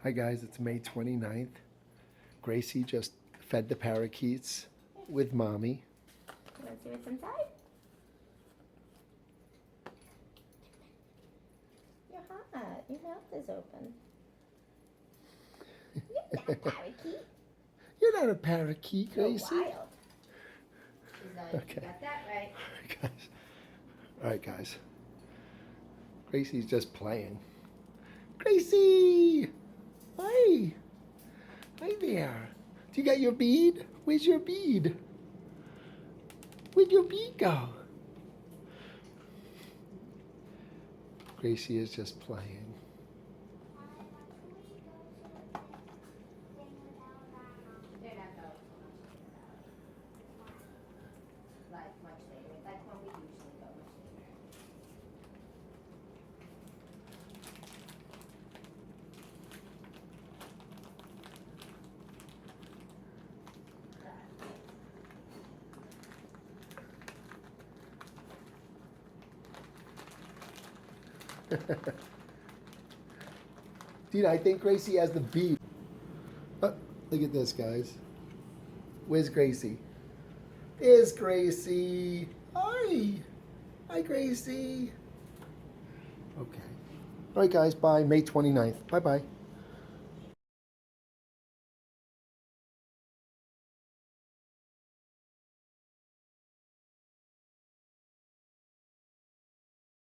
Hi guys, it's May 29th. Gracie just fed the parakeets with mommy. You want to see what's inside? You're hot. Your mouth is open. You're not a parakeet. You're not a parakeet, Gracie. You're wild. She's not, Okay. You got that right. Guys. All right, guys. Gracie's just playing. Gracie! Hi! Hi there. Do you got your bead? Where's your bead? Where'd your bead go? Gracie is just playing. They're not going like much later. Like when we usually go much later. Dina, I think Gracie has the bead. Oh, look at this, guys. Where's Gracie? There's Gracie. Hi. Hi, Gracie. Okay. All right, guys. Bye. May 29th. Bye-bye.